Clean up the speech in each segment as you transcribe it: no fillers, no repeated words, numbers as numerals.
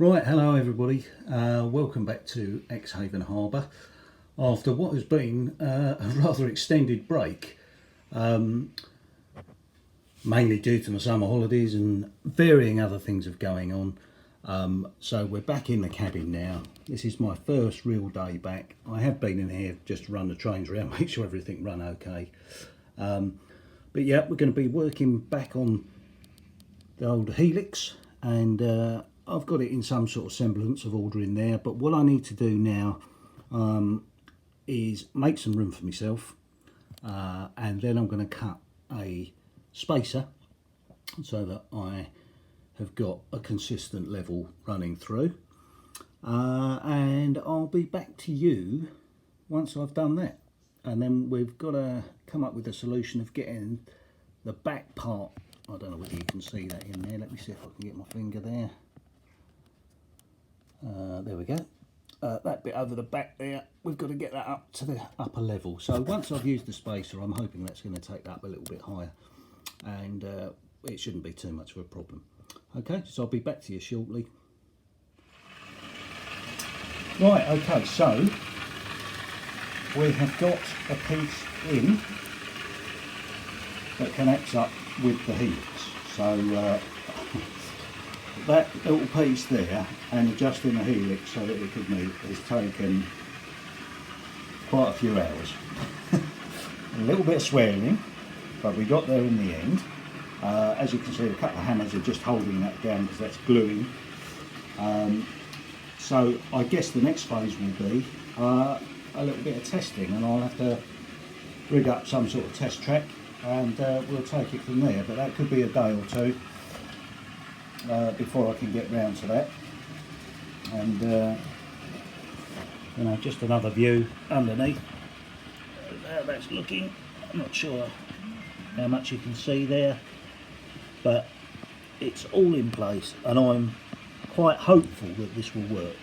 Right, hello everybody. Welcome back to Exehaven Harbour after what has been a rather extended break, mainly due to my summer holidays and varying other things of going on. So we're back in the cabin now. This is my first real day back. I have been in here just to run the trains around, make sure everything run okay. But yeah, we're going to be working back on the old helix, and I've got it in some sort of semblance of order in there, but what I need to do now is make some room for myself, and then I'm going to cut a spacer so that I have got a consistent level running through, and I'll be back to you once I've done that. And then we've got to come up with a solution of getting the back part. I don't know whether you can see that in there. Let me see if I can get my finger there. There we go. That bit over the back there, we've got to get that up to the upper level. So once I've used the spacer, I'm hoping that's going to take that up a little bit higher, and it shouldn't be too much of a problem. Okay, so I'll be back to you shortly. Right, okay, so we have got a piece in that connects up with the helix. So that little piece there and adjusting the helix so that it could meet has taken quite a few hours. A little bit of swearing, but we got there in the end. As you can see, a couple of hammers are just holding that down because that's gluing. So I guess the next phase will be a little bit of testing, and I'll have to rig up some sort of test track, and we'll take it from there. But that could be a day or two before I can get round to that. And you know, just another view underneath how that's looking. I'm not sure how much you can see there, but it's all in place, and I'm quite hopeful that this will work.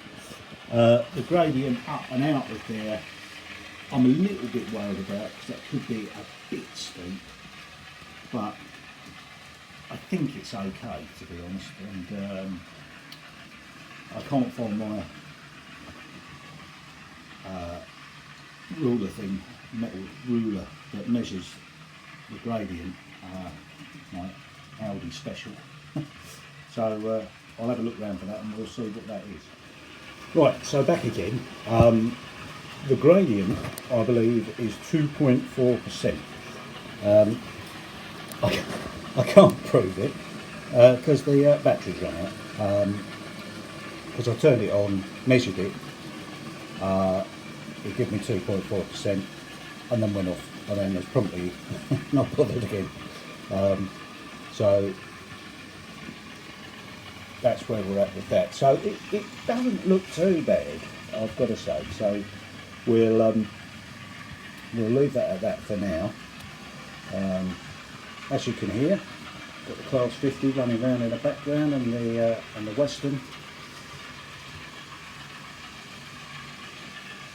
The gradient up and out of there, I'm a little bit worried about, because that could be a bit steep, but I think it's okay, to be honest. And I can't find my ruler thing, metal ruler that measures the gradient, my Audi special. So I'll have a look around for that and we'll see what that is. Right, so back again. The gradient, I believe, is 2.4%. I can't prove it because the battery's run out. Because I turned it on, measured it, it gave me 2.4%, and then went off, and then was promptly not bothered again. So that's where we're at with that. So it doesn't look too bad, I've got to say. So we'll leave that at that for now. As you can hear, got the Class 50 running around in the background, and the Western.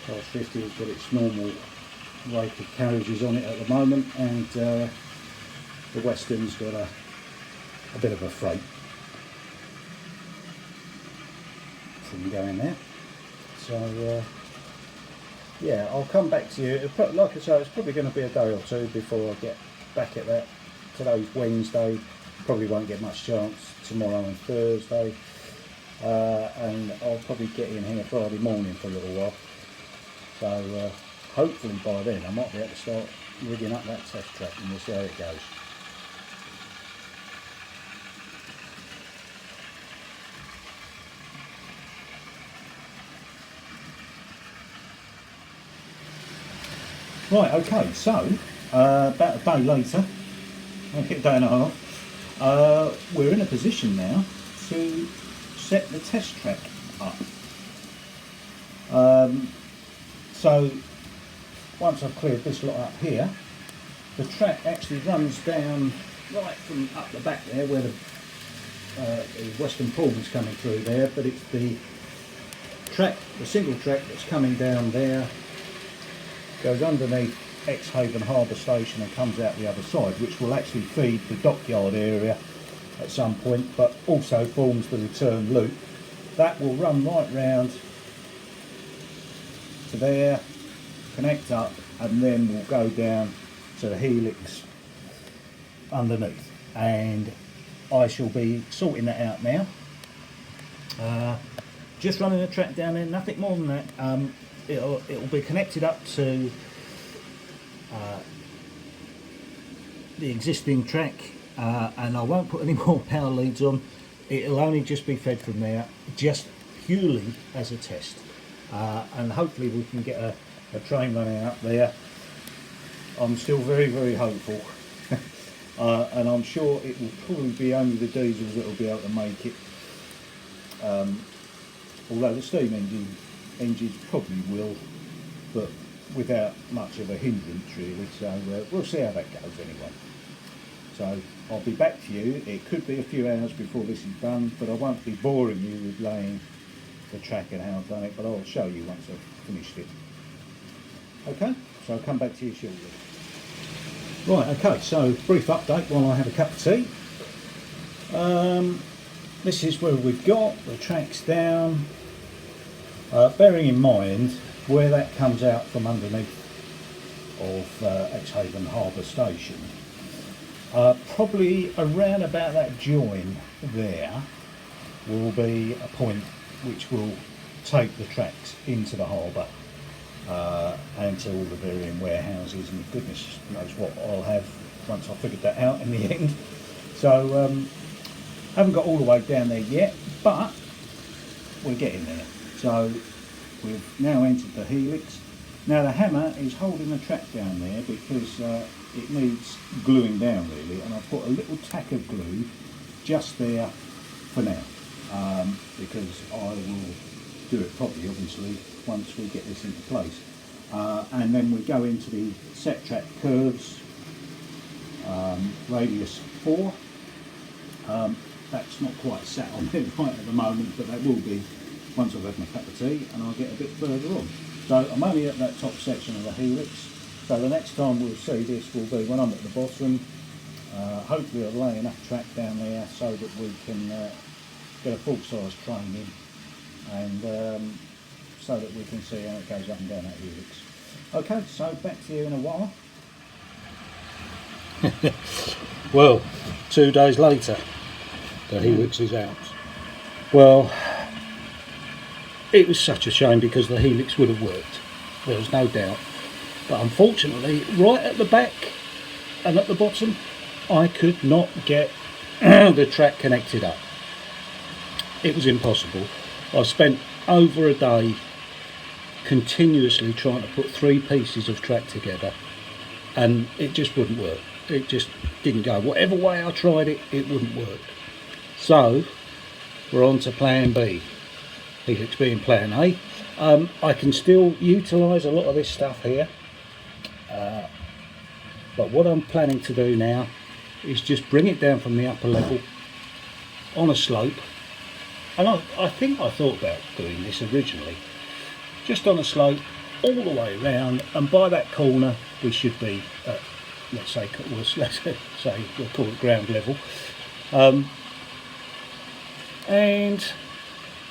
Class 50 has got its normal rate of carriages on it at the moment, and the Western's got a bit of a freight thing going there. So yeah, I'll come back to you. Like I say, it's probably going to be a day or two before I get back at that. Today's Wednesday, probably won't get much chance tomorrow and Thursday, and I'll probably get in here Friday morning for a little while. So hopefully by then I might be able to start rigging up that test track, and we'll see how it goes. Right, okay, so about a day later, a day and a half, we're in a position now to set the test track up. So once I've cleared this lot up here, the track actually runs down right from up the back there where the Western Pullman's coming through there, but it's the track, the single track that's coming down there, goes underneath Exehaven Harbour station and comes out the other side, which will actually feed the dockyard area at some point, but also forms the return loop that will run right round to there, connect up, and then we'll go down to the helix underneath, and I shall be sorting that out now. Just running a track down there, nothing more than that. It'll be connected up to the existing track, and I won't put any more power leads on. It'll only just be fed from there, just purely as a test, and hopefully we can get a train running up there. I'm still very, very hopeful. And I'm sure it will probably be only the diesels that will be able to make it, although the steam engines probably will, but without much of a hindrance really, so we'll see how that goes anyway. So I'll be back to you. It could be a few hours before this is done, but I won't be boring you with laying the track and how I've done it, but I'll show you once I've finished it. Okay, so I'll come back to you shortly. Right, okay, so brief update while I have a cup of tea. This is where we've got the tracks down, bearing in mind where that comes out from underneath of Exehaven Harbour station. Probably around about that join there will be a point which will take the tracks into the harbour. And to all the varying warehouses, and goodness knows what I'll have once I've figured that out in the end. So haven't got all the way down there yet, but we're getting there. So we've now entered the helix. Now the hammer is holding the track down there because it needs gluing down really, and I've put a little tack of glue just there for now, because I will do it properly obviously once we get this into place, and then we go into the set track curves, radius 4. That's not quite sat on there right at the moment, but that will be once I've had my cup of tea and I'll get a bit further on. So I'm only at that top section of the helix, so the next time we'll see this will be when I'm at the bottom. Hopefully I'll lay enough track down there so that we can get a full size train in, and so that we can see how it goes up and down that helix. Okay, so back to you in a while. Well, 2 days later, the helix is out. Well, it was such a shame because the helix would have worked, there was no doubt. But unfortunately, right at the back and at the bottom, I could not get the track connected up. It was impossible. I spent over a day continuously trying to put 3 pieces of track together, and it just wouldn't work. It just didn't go. Whatever way I tried it, it wouldn't work. So we're on to plan B, helix being plan A. I can still utilise a lot of this stuff here, but what I'm planning to do now is just bring it down from the upper level on a slope. And I think I thought about doing this originally, just on a slope all the way around, and by that corner we should be at, let's say we'll call it ground level, and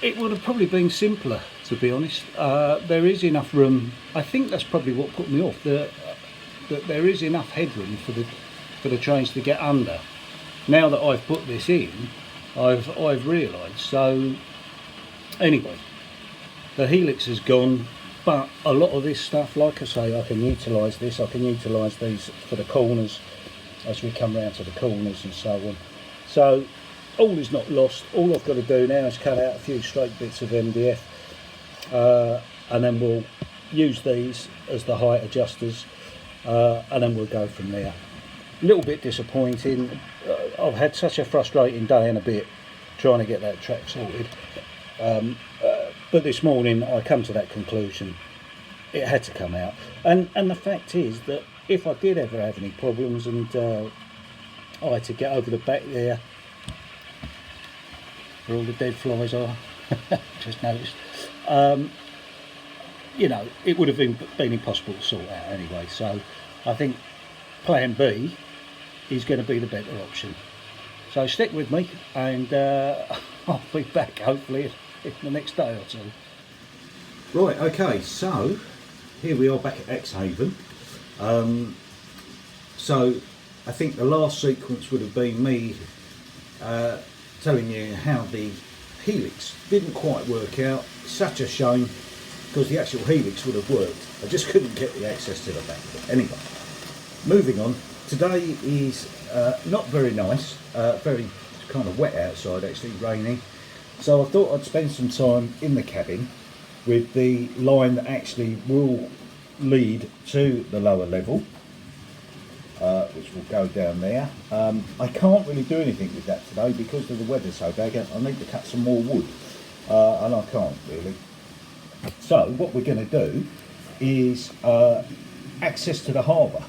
it would have probably been simpler, to be honest. There is enough room. I think that's probably what put me off, that there is enough headroom for the trains to get under. Now that I've put this in, I've realised. So anyway, the helix is gone, but a lot of this stuff, like I say, I can utilise this. I can utilise these for the corners as we come round to the corners and so on. So all is not lost. All I've got to do now is cut out a few straight bits of MDF, and then we'll use these as the height adjusters, and then we'll go from there. A little bit disappointing. I've had such a frustrating day and a bit trying to get that track sorted, but this morning I come to that conclusion. It had to come out, and the fact is that if I did ever have any problems and I had to get over the back there where all the dead flies are, just noticed, you know, it would have been impossible to sort out anyway. So I think plan B is going to be the better option. So stick with me, and I'll be back hopefully in the next day or two. Right, okay, so here we are back at Exehaven. So I think the last sequence would have been me telling you how the helix didn't quite work out. Such a shame, because the actual helix would have worked. I just couldn't get the access to the back of it. Anyway, moving on. Today is not very nice, very kind of wet outside, actually raining. So I thought I'd spend some time in the cabin with the line that actually will lead to the lower level, which will go down there. I can't really do anything with that today because of the weather so bad. I need to cut some more wood, and I can't really. So what we're going to do is access to the harbour.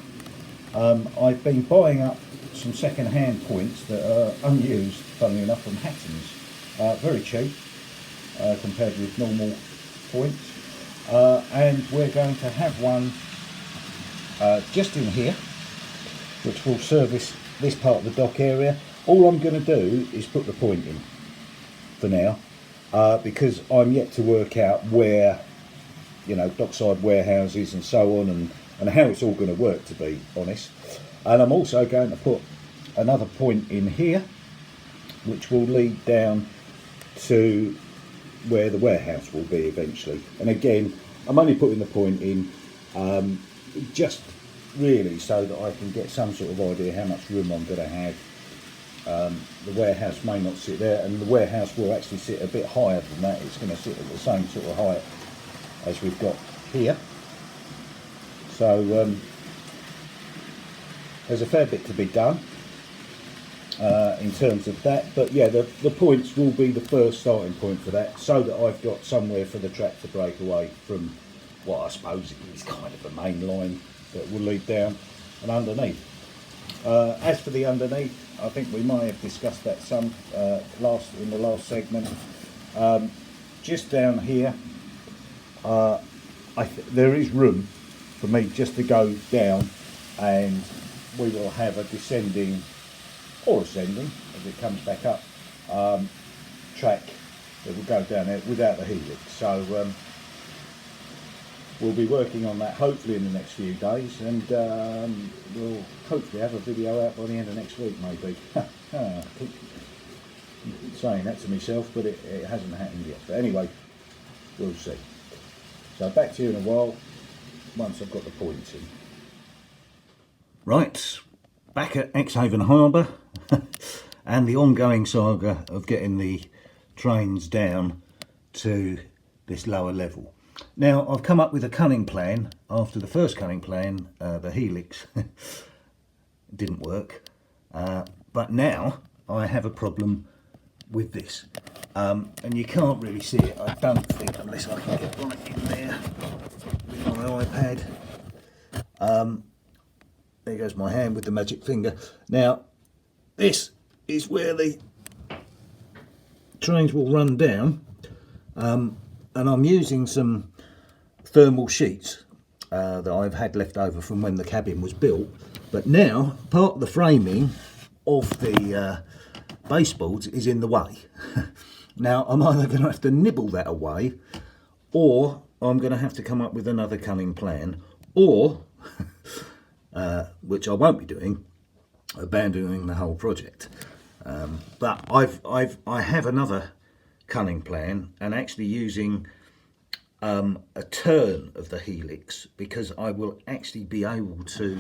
I've been buying up some second-hand points that are unused, funnily enough, from Hatton's, very cheap compared with normal points, and we're going to have one just in here, which will service this part of the dock area. All I'm going to do is put the point in for now, because I'm yet to work out where, you know, dockside warehouses and so on, and how it's all going to work, to be honest. And I'm also going to put another point in here, which will lead down to where the warehouse will be eventually. And again, I'm only putting the point in just really so that I can get some sort of idea how much room I'm going to have. The warehouse may not sit there, and the warehouse will actually sit a bit higher than that. It's going to sit at the same sort of height as we've got here. So there's a fair bit to be done in terms of that, but yeah, the points will be the first starting point for that, so that I've got somewhere for the track to break away from what I suppose is kind of a main line that will lead down and underneath. As for the underneath, I think we might have discussed that some in the last segment. Just down here, there is room for me just to go down, and we will have a descending or ascending as it comes back up track that will go down there without the helix. So we'll be working on that hopefully in the next few days, and we'll hopefully have a video out by the end of next week, maybe. I keep saying that to myself, but it hasn't happened yet. But anyway, we'll see. So back to you in a while once I've got the points in. Right, back at Exehaven Harbour and the ongoing saga of getting the trains down to this lower level. Now, I've come up with a cunning plan. After the first cunning plan, the helix didn't work, but now I have a problem with this, and you can't really see it, I don't think, unless I can get right in there with my iPad. There goes my hand with the magic finger. Now, this is where the trains will run down, and I'm using some thermal sheets that I've had left over from when the cabin was built, but now part of the framing of the baseboards is in the way. Now I'm either going to have to nibble that away, or I'm going to have to come up with another cunning plan, or which I won't be doing, abandoning the whole project. But I have another cunning plan, and actually using a turn of the helix, because I will actually be able to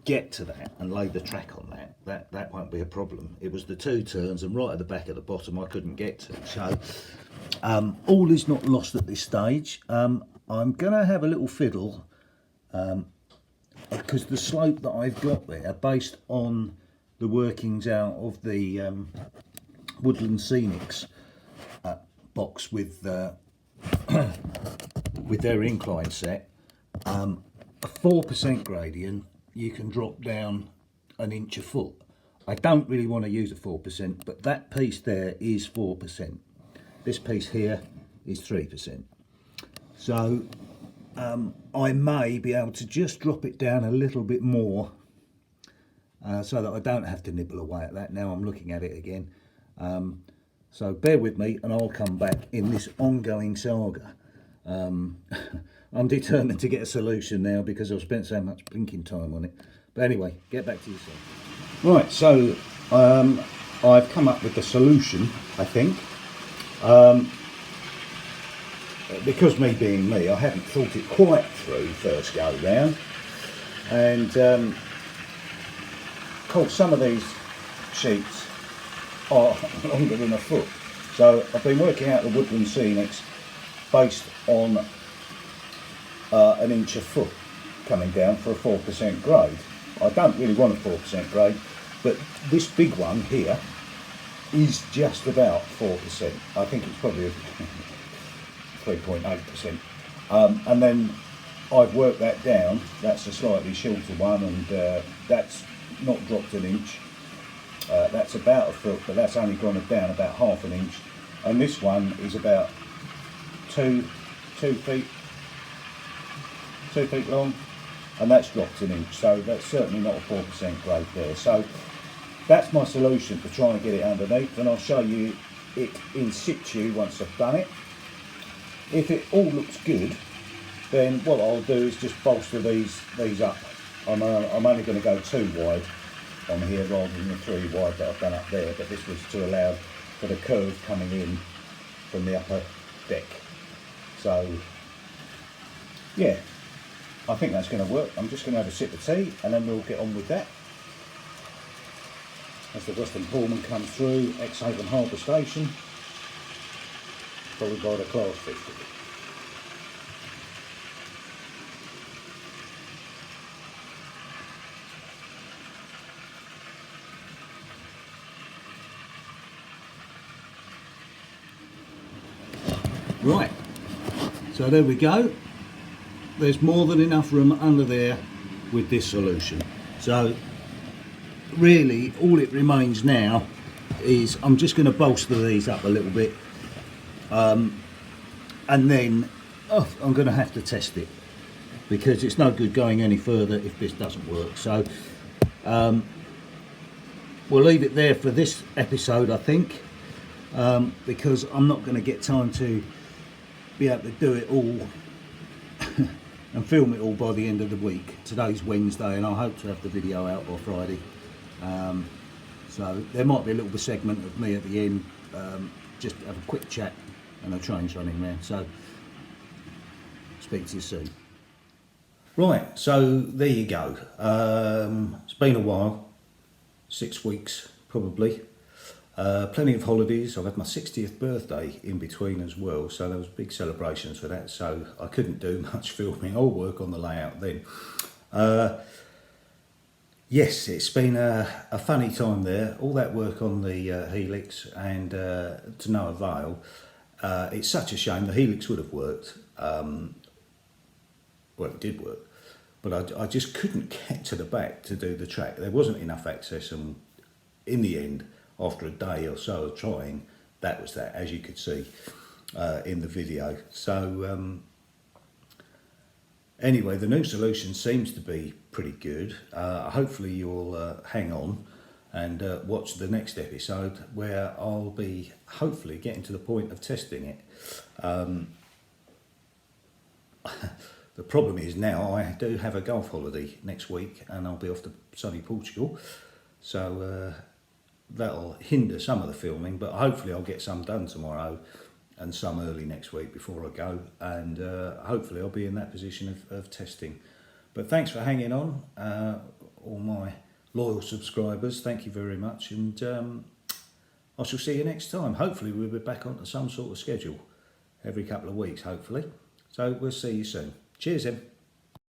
get to that and lay the track on that. That won't be a problem. It was the two turns, and right at the back at the bottom I couldn't get to. So all is not lost at this stage. I'm going to have a little fiddle, because the slope that I've got there, based on the workings out of the Woodland Scenics box with their incline set, a 4% gradient, you can drop down an inch a foot. I don't really want to use a 4%, but that piece there is 4%. This piece here is 3%. So I may be able to just drop it down a little bit more, so that I don't have to nibble away at that. Now I'm looking at it again. So bear with me and I'll come back in this ongoing saga. I'm determined to get a solution now because I've spent so much blinking time on it. But anyway, get back to you soon. Right, so I've come up with the solution, I think. Because me being me, I haven't thought it quite through first go round. And of course, some of these sheets are longer than a foot. So I've been working out the Woodland Scenics based on 1 inch a foot coming down for a 4% grade. I don't really want a 4% grade, but this big one here is just about 4%. I think it's probably 3.8%. And then I've worked that down. That's a slightly shorter one, and that's not dropped an inch. That's about a foot, but that's only gone down about ½ an inch. And this one is about 2 feet long, and that's dropped an inch. So that's certainly not a 4% grade there. So that's my solution to try and get it underneath, and I'll show you it in situ once I've done it. If it all looks good, then what I'll do is just bolster these up. I'm only going to go 2 wide on here rather than the 3 wide that I've done up there, but this was to allow for the curve coming in from the upper deck. So yeah, I think that's going to work. I'm just going to have a sip of tea and then we'll get on with that. As the Western Pullman comes through Exehaven Harbour station, followed by the Class 50. Right, so there we go. There's more than enough room under there with this solution. So really all it remains now is I'm just going to bolster these up a little bit, and then I'm going to have to test it because it's no good going any further if this doesn't work. So we'll leave it there for this episode, I think, because I'm not going to get time to be able to do it all and film it all by the end of the week. Today's Wednesday and I hope to have the video out by Friday. So there might be a little segment of me at the end, just have a quick chat and a train's running there. So speak to you soon. Right, so there you go. It's been a while, 6 weeks probably. Plenty of holidays. I've had my 60th birthday in between as well, so there was big celebrations for that, so I couldn't do much filming or work on the layout then. Yes, it's been a funny time there, all that work on the helix and to no avail. It's such a shame. The helix would have worked, well, it did work, but I just couldn't get to the back to do the track. There wasn't enough access, and in the end, after a day or so of trying, that was that, as you could see in the video. So anyway, the new solution seems to be pretty good. Hopefully you'll hang on and watch the next episode where I'll be hopefully getting to the point of testing it. The problem is now I do have a golf holiday next week and I'll be off to sunny Portugal, so that'll hinder some of the filming, but hopefully I'll get some done tomorrow and some early next week before I go, and hopefully I'll be in that position of testing. But thanks for hanging on, all my loyal subscribers, thank you very much, and I shall see you next time. Hopefully we'll be back onto some sort of schedule every couple of weeks, hopefully. So we'll see you soon. Cheers then.